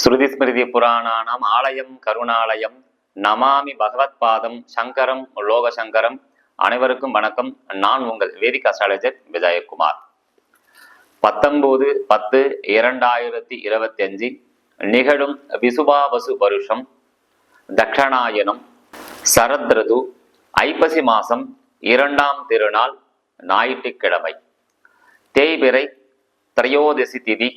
ஸ்ருதி ஸ்மிருதி புராணானாம் ஆலயம் கருணாலயம் நமாமி பகவத் பாதம் சங்கரம் லோகசங்கரம். அனைவருக்கும் வணக்கம். நான் உங்கள் வேதிக் அஸ்ட்ராலஜர் விஜயகுமார். 19/10/2025 நிகழும் விசுவாவசு வருஷம் தக்ஷணாயனம் சரத்ருது ஐப்பசி மாசம் 2ஆம் திருநாள் ஞாயிற்றுக்கிழமை தேய்பிறை திரையோதசி திதி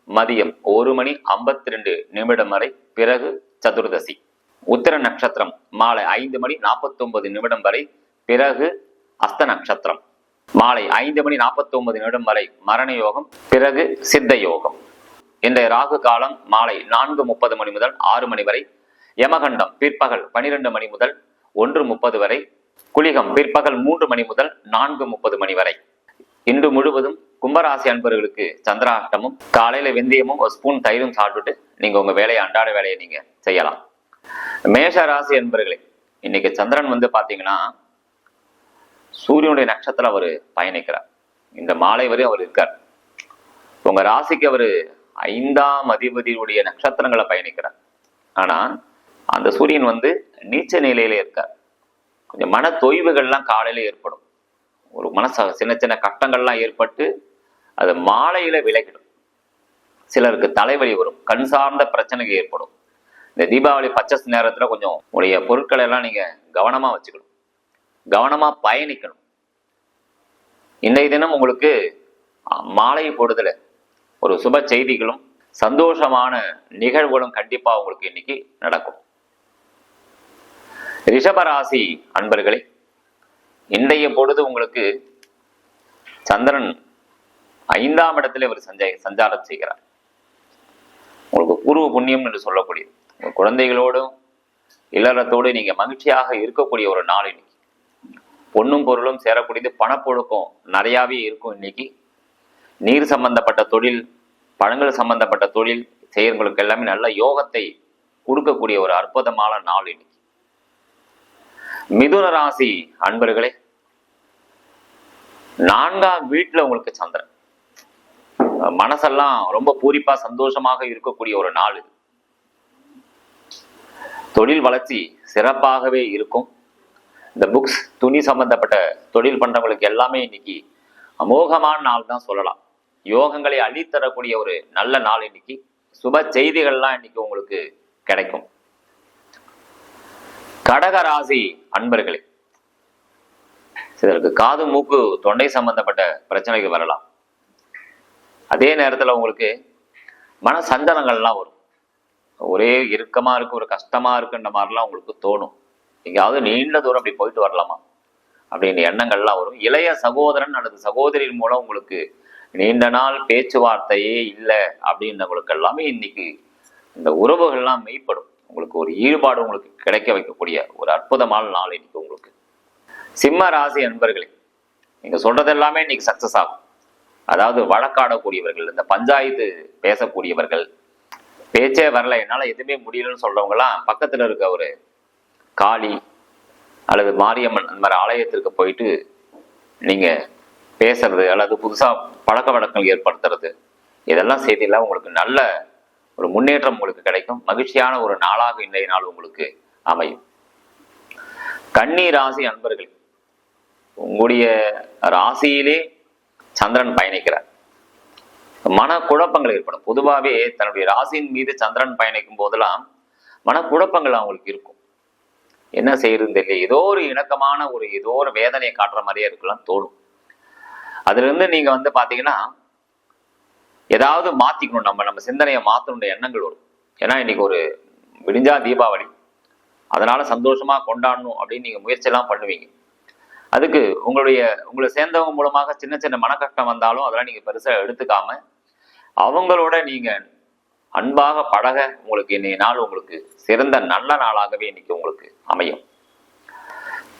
மதியம் 1:52 வரை, பிறகு சதுர்தசி. உத்திர நட்சத்திரம் மாலை 5:49 வரை, பிறகு அஸ்த நட்சத்திரம். மாலை 5:49 வரை மரண யோகம், பிறகு சித்த யோகம். இன்றைய ராகு காலம் மாலை 4:30 முதல் 6 வரை, யமகண்டம் பிற்பகல் 12 முதல் 1:30 வரை, குளிகம் பிற்பகல் 3 முதல் 4:30 வரை. இன்று முழுவதும் கும்பராசி அன்பர்களுக்கு சந்திராஷ்டமும். காலையில வெந்தயமும் ஒரு ஸ்பூன் தயிரும் சாப்பிட்டுட்டு நீங்க உங்க வேலையை அன்றாட வேலையை நீங்க செய்யலாம். மேஷ ராசி அன்பர்களே, இன்னைக்கு சந்திரன் பாத்தீங்கன்னா சூரியனுடைய நட்சத்திரம் அவர் பயணிக்கிறார். இந்த மாலை வரை அவர் இருக்கார். உங்க ராசிக்கு அவர் 5ஆம் அதிபதியுடைய நட்சத்திரங்களை பயணிக்கிறார். ஆனா அந்த சூரியன் நீச்ச நிலையில இருக்கார். கொஞ்சம் மன தொய்வுகள்லாம் காலையில ஏற்படும். ஒரு சின்ன சின்ன கட்டங்கள்லாம் ஏற்பட்டு அது மாலையில விலகிடும். சிலருக்கு தலைவலி வரும், கண் சார்ந்த பிரச்சனைகள் ஏற்படும். இந்த தீபாவளி பர்ச்சேஸ் நேரத்துல கொஞ்சம் உடைய பொருட்களை எல்லாம் நீங்க கவனமா வச்சுக்கணும், கவனமா பயணிக்கணும். இன்றைய தினம் உங்களுக்கு மாலை பொழுதுல ஒரு சுப செய்திகளும் சந்தோஷமான நிகழ்வுகளும் கண்டிப்பா உங்களுக்கு இன்னைக்கு நடக்கும். ரிஷபராசி அன்பர்களே, இன்றைய பொழுது உங்களுக்கு சந்திரன் 5ஆம் இடத்துல இவர் சஞ்சாரம் செய்கிறார். உங்களுக்கு பூர்வ புண்ணியம் என்று சொல்லக்கூடியது. உங்க குழந்தைகளோடும் இல்லறத்தோடு நீங்க மகிழ்ச்சியாக இருக்கக்கூடிய ஒரு நாள் இன்னைக்கு. பொண்ணும் பொருளும் சேரக்கூடியது, பணப்புழக்கம் நிறையாவே இருக்கும் இன்னைக்கு. நீர் சம்பந்தப்பட்ட தொழில், பழங்கள் சம்பந்தப்பட்ட தொழில் செய்யறவங்களுக்கு எல்லாமே நல்ல யோகத்தை கொடுக்கக்கூடிய ஒரு அற்புதமான நாள் இன்னைக்கு. மிதுன ராசி அன்பர்களே, 4ஆம் வீட்டுல உங்களுக்கு சந்திரன். மனசெல்லாம் ரொம்ப பூரிப்பா சந்தோஷமாக இருக்கக்கூடிய ஒரு நாள் இது. தொழில் வளர்ச்சி சிறப்பாகவே இருக்கும். இந்த புக்ஸ், துணி சம்பந்தப்பட்ட தொழில் பண்றவங்களுக்கு எல்லாமே இன்னைக்கு அமோகமான நாள் தான் சொல்லலாம். யோகங்களை அள்ளித்தரக்கூடிய ஒரு நல்ல நாள் இன்னைக்கு. சுப செய்திகள்லாம் இன்னைக்கு உங்களுக்கு கிடைக்கும். கடகராசி அன்பர்களே, சிலருக்கு காது மூக்கு தொண்டை சம்பந்தப்பட்ட பிரச்சனைகள் வரலாம். அதே நேரத்துல உங்களுக்கு மன சஞ்சலங்கள்லாம் வரும். ஒரே இறுக்கமா இருக்கு, ஒரு கஷ்டமா இருக்குன்ற மாதிரிலாம் உங்களுக்கு தோணும். எங்கேயாவது நீண்ட தூரம் அப்படி போயிட்டு வரலாமா அப்படின்ற எண்ணங்கள்லாம் வரும். இளைய சகோதரன் அல்லது சகோதரின் மூலம் உங்களுக்கு நீண்ட நாள் பேச்சுவார்த்தையே இல்லை அப்படின்றவங்களுக்கு எல்லாமே இன்னைக்கு இந்த உறவுகள்லாம் மெய்ப்படும். உங்களுக்கு ஒரு ஈடுபாடு உங்களுக்கு கிடைக்க வைக்கக்கூடிய ஒரு அற்புதமான நாள் இன்னைக்கு உங்களுக்கு. சிம்ம ராசி அன்பர்களே, நீங்க சொல்றது எல்லாமே இன்னைக்கு சக்சஸ் ஆகும். அதாவது வழக்காடக்கூடியவர்கள், இந்த பஞ்சாயத்து பேசக்கூடியவர்கள், பேச்சே வரல, என்னால எதுவுமே முடியலன்னு சொல்றவங்கலாம் பக்கத்துல இருக்க ஒரு காளி அல்லது மாரியம்மன் அந்த மாதிரி ஆலயத்திற்கு போயிட்டு நீங்க பேசுறது அல்லது புதுசா பழக்க வழக்கங்கள் ஏற்படுத்துறது, இதெல்லாம் செய்தியில உங்களுக்கு நல்ல ஒரு முன்னேற்றம் உங்களுக்கு கிடைக்கும். மகிழ்ச்சியான ஒரு நாளாக இன்றைய நாள் உங்களுக்கு அமையும். கன்னி ராசி அன்பர்கள், உங்களுடைய ராசியிலே சந்திரன் பயணிக்கிறார். மனக்குழப்பங்கள் ஏற்படும். பொதுவாகவே தன்னுடைய ராசியின் மீது சந்திரன் பயணிக்கும் போதெல்லாம் மனக்குழப்பங்கள் அவங்களுக்கு இருக்கும். என்ன செய்யறது தெரியல, ஏதோ ஒரு இணக்கமான ஏதோ ஒரு வேதனையை காட்டுற மாதிரியே இருக்கலாம் தோணும். அதுல இருந்து நீங்க பாத்தீங்கன்னா ஏதாவது மாத்திக்கணும், நம்ம சிந்தனையை மாத்தணுன்ற எண்ணங்கள் வரும். ஏன்னா இன்னைக்கு ஒரு விடிஞ்சா தீபாவளி, அதனால சந்தோஷமா கொண்டாடணும் அப்படின்னு நீங்க முயற்சியெல்லாம் பண்ணுவீங்க. அதுக்கு உங்களை சேர்ந்தவங்க மூலமாக சின்ன சின்ன மனக்கஷ்டம் வந்தாலும் அதெல்லாம் நீங்க பெருசா எடுத்துக்காம அவங்களோட நீங்க அன்பாக பழக உங்களுக்கு இன்னைய நாள் உங்களுக்கு சிறந்த நல்ல நாளாகவே இன்னைக்கு உங்களுக்கு அமையும்.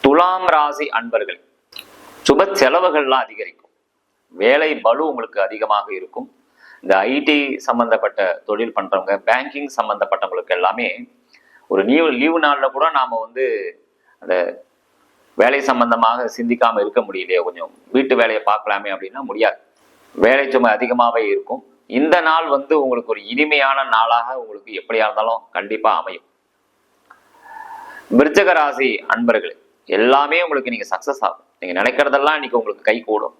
துலாம் ராசி அன்பர்கள், சுப செலவுகள்லாம் அதிகரிக்கும். வேலை பளு உங்களுக்கு அதிகமாக இருக்கும். இந்த ஐடி சம்பந்தப்பட்ட தொழில் பண்றவங்க, பேங்கிங் சம்பந்தப்பட்டவங்களுக்கு எல்லாமே ஒரு லீவு நாள்ல கூட நாம அந்த வேலை சம்பந்தமாக சிந்திக்காம இருக்க முடியலையே, கொஞ்சம் வீட்டு வேலையை பார்க்கலாமே அப்படின்னா முடியாது. வேலை சுமை அதிகமாகவே இருக்கும். இந்த நாள் உங்களுக்கு ஒரு இனிமையான நாளாக உங்களுக்கு எப்படியா இருந்தாலும் கண்டிப்பா அமையும். விருச்சிக ராசி அன்பர்களே, எல்லாமே உங்களுக்கு நீங்க சக்சஸ் ஆகும். நீங்க நினைக்கிறதெல்லாம் இன்னைக்கு உங்களுக்கு கை கூடும்.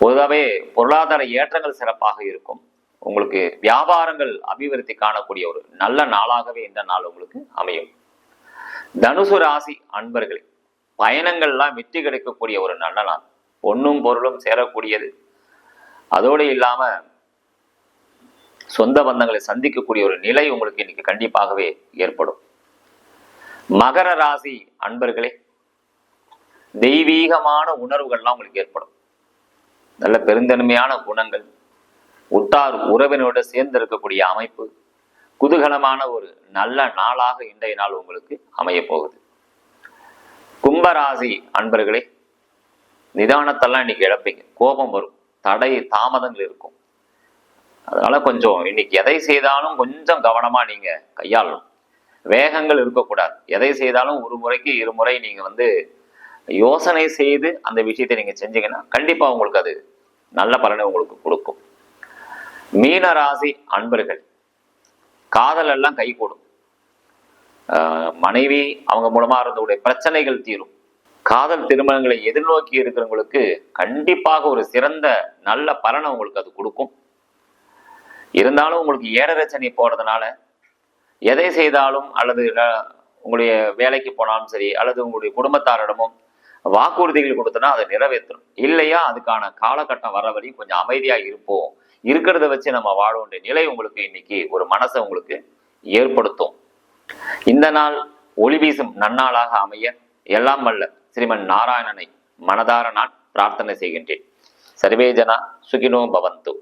பொதுவாகவே பொருளாதார ஏற்றங்கள் சிறப்பாக இருக்கும். உங்களுக்கு வியாபாரங்கள் அபிவிருத்தி காணக்கூடிய ஒரு நல்ல நாளாகவே இந்த நாள் உங்களுக்கு அமையும். தனுசு ராசி அன்பர்களே, பயணங்கள்லாம் வெற்றி கிடைக்கக்கூடிய ஒரு நல்ல நாள். பொன்னும் பொருளும் சேரக்கூடியது. அதோடு இல்லாம சொந்த பந்தங்களை சந்திக்கக்கூடிய ஒரு நிலை உங்களுக்கு இன்னைக்கு கண்டிப்பாகவே ஏற்படும். மகர ராசி அன்பர்களே, தெய்வீகமான உணர்வுகள்லாம் உங்களுக்கு ஏற்படும். நல்ல பெருந்தன்மையான குணங்கள், உற்றார் உறவினரோடு சேர்ந்து இருக்கக்கூடிய அமைப்பு, குதூகலமான ஒரு நல்ல நாளாக இன்றைய நாள் உங்களுக்கு அமைய போகுது. கும்பராசி அன்பர்களே, நிதானத்தெல்லாம் இன்னைக்கு இழப்பீங்க. கோபம் வரும், தடை தாமதங்கள் இருக்கும். அதனால கொஞ்சம் இன்னைக்கு எதை செய்தாலும் கொஞ்சம் கவனமா நீங்க கையாளணும். வேகங்கள் இருக்கக்கூடாது. எதை செய்தாலும் ஒரு முறைக்கு இருமுறை நீங்க யோசனை செய்து அந்த விஷயத்தை நீங்க செஞ்சீங்கன்னா கண்டிப்பா உங்களுக்கு அது நல்ல பலனை உங்களுக்கு கொடுக்கும். மீன ராசி அன்பர்கள், காதல் எல்லாம் கை கூடும். மனைவி அவங்க மூலமா இருந்தவுடைய பிரச்சனைகள் தீரும். காதல் திருமணங்களை எதிர்நோக்கி இருக்கிறவங்களுக்கு கண்டிப்பாக ஒரு சிறந்த நல்ல பலனை உங்களுக்கு அது கொடுக்கும். இருந்தாலும் உங்களுக்கு ஏழரச்சனை போறதுனால எதை செய்தாலும், அல்லது உங்களுடைய வேலைக்கு போனாலும் சரி, அல்லது உங்களுடைய குடும்பத்தாரிடமும் வாக்குறுதிகள் கொடுத்தனா அதை நிறைவேற்றணும். இல்லையா அதுக்கான காலகட்டம் வர வரையும் கொஞ்சம் அமைதியா இருப்போம், இருக்கிறத வச்சு நம்ம வாழ வேண்டிய நிலை உங்களுக்கு இன்னைக்கு ஒரு மனசை உங்களுக்கு ஏற்படுத்தும். இந்த நாள் ஒளி வீசும் நன்னாளாக அமைய எல்லாம் வல்ல ஸ்ரீமன் நாராயணனை மனதார நான் பிரார்த்தனை செய்கின்றேன். சர்வே ஜனா சுகினோ பவந்து.